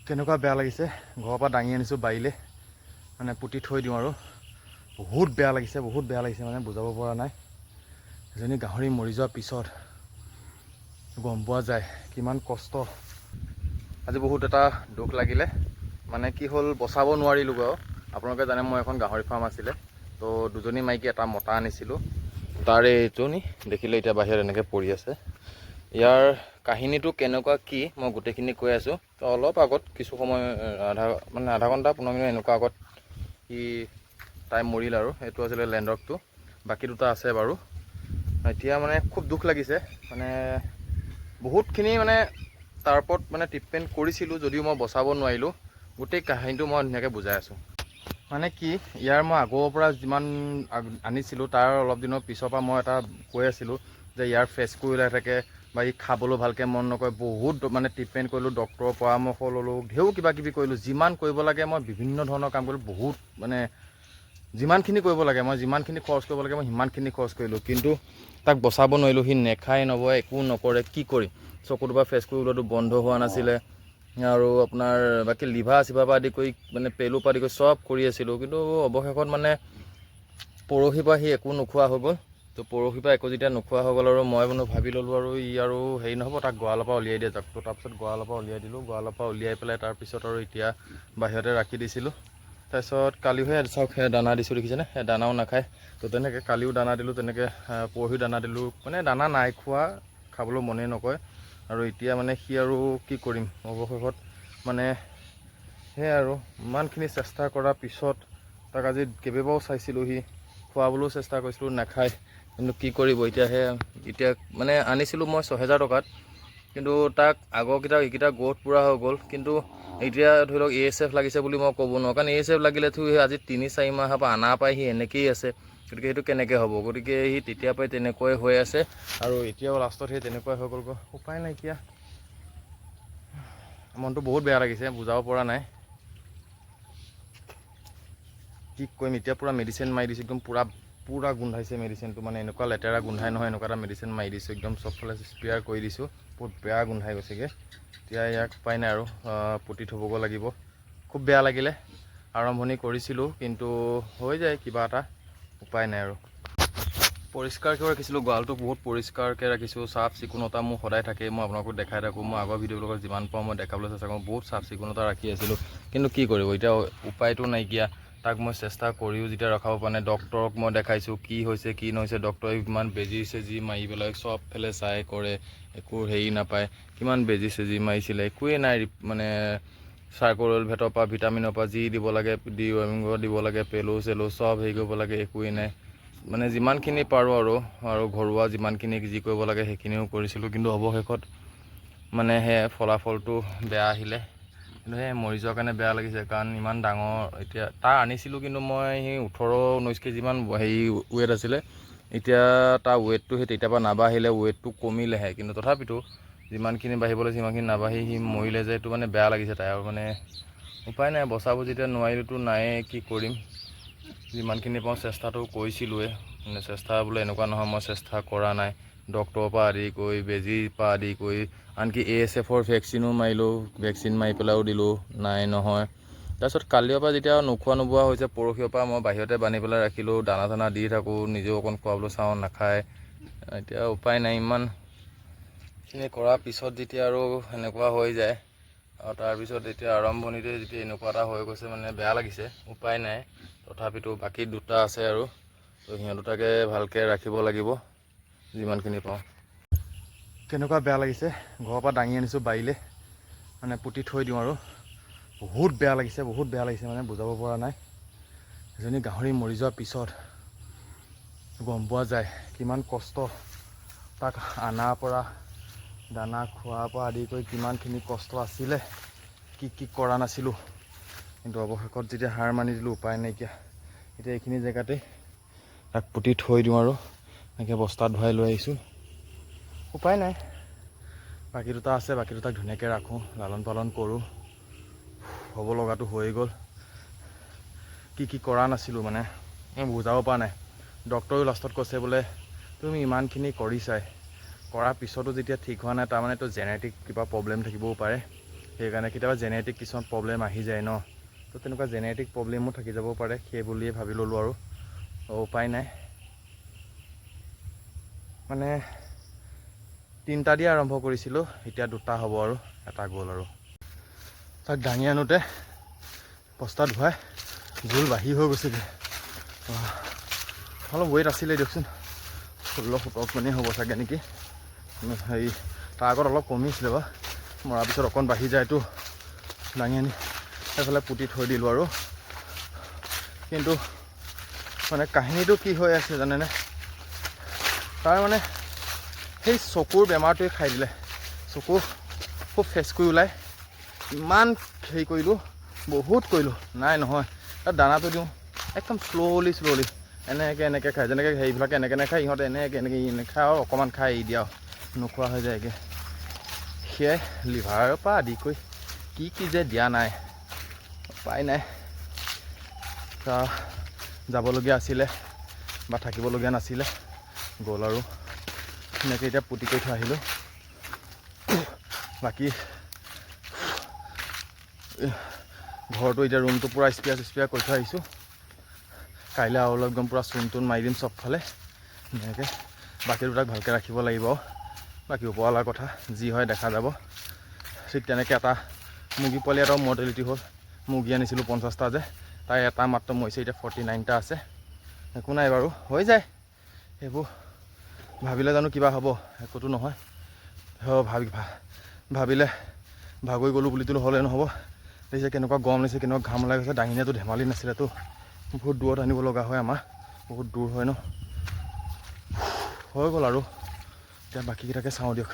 কেনেকুৱা বেয়া লাগিছে ঘৰৰ পৰা দাঙি আনিছোঁ বাৰীলে মানে পুতি থৈ দিওঁ আৰু বহুত বেয়া লাগিছে মানে বুজাব পৰা নাই। এজনী গাহৰি মৰি যোৱাৰ পিছত গম পোৱা যায় কিমান কষ্ট। আজি বহুত এটা দুখ লাগিলে, মানে কি হ'ল বচাব নোৱাৰিলোঁ বাৰু। আপোনালোকে জানে মই এখন গাহৰি ফাৰ্ম আছিলে, তো দুজনী মাইকী এটা মতা আনিছিলোঁ। তাৰে এইজনী দেখিলে এতিয়া বাহিৰত এনেকৈ পৰি আছে। ইয়াৰ কাহিনীটো কেনেকুৱা কি মই গোটেইখিনি কৈ আছোঁ। তো অলপ আগত কিছু সময় আধা ঘণ্টা 15 মিনিট এনেকুৱা আগত তাই মৰিল আৰু এইটো আছিলে লেণ্ডৰকটো, বাকী দুটা আছে বাৰু। এতিয়া মানে খুব দুখ লাগিছে, মানে বহুতখিনি মানে তাৰ ওপৰত মানে ট্ৰিটমেণ্ট কৰিছিলোঁ যদিও মই বচাব নোৱাৰিলোঁ। গোটেই কাহিনীটো মই ধুনীয়াকৈ বুজাই আছোঁ। মানে কি ইয়াৰ মই আগৰ পৰা যিমান আনিছিলোঁ তাৰ অলপ দিনৰ পিছৰ পৰা মই এটা কৈ আছিলোঁ যে ইয়াৰ ফেচকুৰি ওলাই থাকে বা ই খাবলৈ ভালকৈ মন নকৰে। বহুত মানে ট্ৰিটমেণ্ট কৰিলোঁ, ডক্টৰৰ পৰামৰ্শ ল'লোঁ, ঢেৰ কিবা কিবি কৰিলোঁ। যিমান কৰিব লাগে মই বিভিন্ন ধৰণৰ কাম কৰিলোঁ, বহুত মানে যিমানখিনি কৰিব লাগে মই যিমানখিনি খৰচ কৰিব লাগে মই সিমানখিনি খৰচ কৰিলোঁ, কিন্তু তাক বচাব নোৱাৰিলোঁ। সি নেখায় নবয় একো নকৰে, কি কৰিম। চকুটোৰ পৰা ফেচকুৰি ওলোৱাটো বন্ধ হোৱা নাছিলে, আৰু আপোনাৰ বাকী লিভাৰ চিভাৰ পৰা আদি কৰি মানে পেলুৰ পৰা আদি কৰি চব কৰি আছিলোঁ, কিন্তু অৱশেষত মানে পৰহিৰ পৰা সি একো নোখোৱা হৈ গ'ল। তো পৰহিৰ পৰা একো যেতিয়া নোখোৱা হৈ গ'ল আৰু মই ভাবি ল'লোঁ আৰু ই আৰু হেৰি নহ'ব, তাক গঁৰালৰ পৰা উলিয়াই দিয়া যাওক। তো তাৰপিছত গঁৰালৰ পৰা উলিয়াই দিলোঁ। গঁৰালৰ পৰা উলিয়াই পেলাই তাৰপিছত আৰু এতিয়া বাহিৰতে ৰাখি দিছিলোঁ। তাৰপিছত কালিহে চাওক দানা দিছোঁ, দেখিছেনে, দানাও নাখায়। তো তেনেকৈ কালিও দানা দিলোঁ, তেনেকৈ পৰহিও দানা দিলোঁ, মানে দানা নাই খোৱা, খাবলৈ মনেই নকৰে। আৰু এতিয়া মানে সি আৰু কি কৰিম, অৱশেষত মানে সেয়াই আৰু ইমানখিনি চেষ্টা কৰাৰ পিছত তাক আজি কেইবাবাৰো চাইছিলোঁহি, খোৱাবলৈও চেষ্টা কৰিছিলোঁ, নাখায়। কিন্তু কি কৰিব এতিয়া মানে আনিছিলোঁ মই 6000 টকাত, কিন্তু তাক আগৰকেইটা এইকেইটা গ্ৰ'থ পূৰা হৈ গ'ল। কিন্তু এতিয়া ধৰি লওক ASF লাগিছে বুলি মই ক'ব নোৱাৰোঁ, কাৰণ ASF লাগিলেতো আজি 3-4 মাহৰ পৰা অনাৰ পৰাই সি এনেকৈয়ে আছে। গতিকে সেইটো কেনেকৈ হ'ব। গতিকে সি তেতিয়াৰ পৰাই তেনেকুৱাই হৈ আছে, আৰু এতিয়াও লাষ্টত সেই তেনেকুৱাই হৈ গ'লগৈ। উপায় নাইকিয়া, মনটো বহুত বেয়া লাগিছে, বুজাব পৰা নাই কি কৰিম। এতিয়া পূৰা মেডিচিন মাৰি দিছোঁ, একদম পূৰা গোন্ধাইছে মেডিচিনটো, মানে এনেকুৱা লেতেৰা গোন্ধাই নহয়, এনেকুৱা এটা মেডিচিন মাৰি দিছোঁ, একদম চবফালে স্প্ৰেয়াৰ কৰি দিছোঁ, বহুত বেয়া গোন্ধাই গৈছেগৈ। এতিয়া ইয়াক উপায় নাই আৰু পুতি থ'বগৈ লাগিব। খুব বেয়া লাগিলে, আৰম্ভণি কৰিছিলোঁ, কিন্তু হৈ যায় কিবা এটা, উপায় নাই আৰু। পৰিষ্কাৰকৈ ৰাখিছিলোঁ, গঁৰালটো বহুত পৰিষ্কাৰকৈ ৰাখিছোঁ, চাফ চিকুণতা মোৰ সদায় থাকেই। মই আপোনালোকক দেখাই থাকোঁ, মই আগৰ ভিডিঅ'বিলাকত যিমান পাৰোঁ মই দেখাবলৈ চেষ্টা কৰোঁ, বহুত চাফ চিকুণতা ৰাখি আছিলোঁ। কিন্তু কি কৰিব, এতিয়া উপায়টো নাইকিয়া। তাক মই চেষ্টা কৰিও যেতিয়া ৰখাব পৰা নাই, ডক্টৰক মই দেখাইছোঁ কি হৈছে কি নহৈছে। ডক্টৰে কিমান বেজি চেজি মাৰি পেলাই চবফালে চাই কৰে, একো হেৰি নাপায়। কিমান বেজি চেজি মাৰিছিলে, একোৱেই নাই, মানে চাৰ্কোল ভেটৰ পৰা ভিটামিনৰ পৰা যি দিব লাগে দিব লাগে, পেলু চেলু চব হেৰি কৰিব লাগে, একোৱেই নাই। মানে যিমানখিনি পাৰোঁ আৰু ঘৰুৱা যিমানখিনি যি কৰিব লাগে সেইখিনিও কৰিছিলোঁ, কিন্তু অৱশেষত মানে সেই ফলাফলটো বেয়া আহিলে। কিন্তু সেই মৰি যোৱাৰ কাৰণে বেয়া লাগিছে, কাৰণ ইমান ডাঙৰ এতিয়া তাৰ আনিছিলোঁ, কিন্তু মই সেই 18-19 কেজিমান হেৰি ৱেট আছিলে। এতিয়া তাৰ ৱেটটো সেই তেতিয়াৰ পৰা নাবাঢ়িলে, ৱেটটো কমিলেহে, কিন্তু তথাপিতো যিমানখিনি বাঢ়িব লাগে সিমানখিনি নাবাঢ়ি সি মৰিলে যে, এইটো মানে বেয়া লাগিছে তাই। আৰু মানে উপায় নাই, বচাব যেতিয়া নোৱাৰিলোতো নায়েই, কি কৰিম। যিমানখিনি পাওঁ চেষ্টাটো কৰিছিলোঁৱে, মানে চেষ্টা বোলে এনেকুৱা নহয় মই চেষ্টা কৰা নাই। ডক্টৰৰ পৰা আদি কৰি, বেজীৰ পৰা আদি কৰি, আনকি ASFৰ ভেকচিনো মাৰিলোঁ, ভেকচিন মাৰি পেলাইও দিলোঁ, নাই নহয়। তাৰপিছত কালিৰ পৰা যেতিয়া নোখোৱা নোবোৱা হৈছে, পৰহিৰ পৰা মই বাহিৰতে বান্ধি পেলাই ৰাখিলোঁ, দানা চানা দি থাকোঁ, নিজেও অকণ খোৱাবলৈ চাওঁ, নাখায়। এতিয়া উপায় নাই, ইমানখিনি কৰাৰ পিছত যেতিয়া আৰু সেনেকুৱা হৈ যায়, আৰু তাৰপিছত এতিয়া আৰম্ভণিতে যেতিয়া এনেকুৱা এটা হৈ গৈছে, মানে বেয়া লাগিছে, উপায় নাই। তথাপিতো বাকী দুটা আছে আৰু, তো সিহঁত দুটাকে ভালকৈ ৰাখিব লাগিব যিমানখিনি পাওঁ। কেনেকুৱা বেয়া লাগিছে ঘৰৰ পৰা দাঙি আনিছোঁ বাৰীলে, মানে পুতি থৈ দিওঁ আৰু বহুত বেয়া লাগিছে মানে বুজাব পৰা নাই। এজনী গাহৰি মৰি যোৱাৰ পিছত গম পোৱা যায় কিমান কষ্ট। তাক অনাৰ পৰা দানা খোৱাৰ পৰা আদি কৰি কিমানখিনি কষ্ট আছিলে, কি কৰা নাছিলোঁ। কিন্তু অৱশেষত যেতিয়া হাৰ মানি দিলোঁ, উপায় নাইকিয়া। এতিয়া এইখিনি জেগাতে তাক পুতি থৈ দিওঁ আৰু এনেকৈ বস্তাত ভৰাই লৈ আহিছোঁ, উপায় নাই। বাকী দুটা আছে, বাকী দুটাক ধুনীয়াকৈ ৰাখোঁ, লালন পালন কৰোঁ। হ'ব লগাটো হৈ গ'ল, কি কৰা নাছিলোঁ মানে মই বুজাব পৰা নাই। ডক্টৰেও লাষ্টত কৈছে বোলে তুমি ইমানখিনি কৰিছাই, কৰাৰ পিছতো যেতিয়া ঠিক হোৱা নাই, তাৰমানেতো জেনেটিক কিবা প্ৰব্লেম থাকিবও পাৰে। সেইকাৰণে কেতিয়াবা জেনেটিক কিছুমান প্ৰব্লেম আহি যায় ন, তো তেনেকুৱা জেনেটিক প্ৰব্লেমো থাকি যাব পাৰে, সেই বুলিয়ে ভাবি ল'লোঁ আৰু উপায় নাই। মানে 3টা দিয়ে আৰম্ভ কৰিছিলোঁ, এতিয়া 2টা হ'ব আৰু এটা গ'ল আৰু। তাক দাঙি আনোতে বস্তাত ধুৱাই জোল বাঢ়ি হৈ গৈছেগৈ। অলপ ৱেইট আছিলে দিয়কচোন, 16-17 মানেই হ'ব চাগে নেকি। হেৰি তাৰ আগত অলপ কমিছিলে বাৰু, মৰাৰ পিছত অকণ বাঢ়ি যায়তো, দাঙি আনি এইফালে পুতি থৈ দিলোঁ আৰু। কিন্তু মানে কাহিনীটো কি হৈ আছে জানেনে, তাৰ মানে সেই চকুৰ বেমাৰটোৱে খাই দিলে। চকু খুব ফেচ কৰি ওলায়, ইমান হেৰি কৰিলোঁ, বহুত কৰিলোঁ, নাই নহয়। তাত দানাটো দিওঁ একদম শ্ল'লি এনেকৈ খায়, যেনেকৈ হেৰিবিলাকে এনেকৈ নাখায়, ইহঁতে এনেকৈ নেখায় আৰু অকণমান খাই এৰি দিয়া, নোখোৱা হৈ যায়গৈ। সেয়াই লিভাৰৰ পৰা আদি কৰি কি যে দিয়া নাই, উপায় নাই। যাবলগীয়া আছিলে বা থাকিবলগীয়া নাছিলে, গ'ল আৰু এনেকৈ এতিয়া পুতি কৰি থৈ আহিলোঁ। বাকী ঘৰটো এতিয়া ৰুমটো পূৰা স্পিয়াৰ কৰি থৈ আহিছোঁ। কাইলৈ আৰু একদম পূৰা চূণ মাৰি দিম চবফালে ধুনীয়াকৈ। বাকী দুটাক ভালকৈ ৰাখিব লাগিব, বাকী ওপৰৱালাৰ কথা, যি হয় দেখা যাব। ঠিক তেনেকৈ এটা মুৰ্গী পোৱালি এটাও মৰ্টেলিটি হ'ল। মুৰ্গী আনিছিলোঁ 50টা যে, তাই এটা মাত্ৰ মৰিছে, এতিয়া 49টা আছে। একো নাই বাৰু, হৈ যায় সেইবোৰ। ভাবিলে জানো কিবা হ'ব, একোতো নহয়। ভাবিলে ভাগৰি গ'লোঁ বুলিতো হ'লে নহ'ব। দেখিছে কেনেকুৱা গৰম লাগিছে, কেনেকুৱা ঘাম ওলাই গৈছে। দাঙিনীয়াটো ধেমালি নাছিলেতো, বহুত দূৰত আনিব লগা হয়, আমাৰ বহুত দূৰ হয় ন। হৈ গ'ল আৰু এতিয়া বাকীকেইটাকে চাওঁ দিয়ক।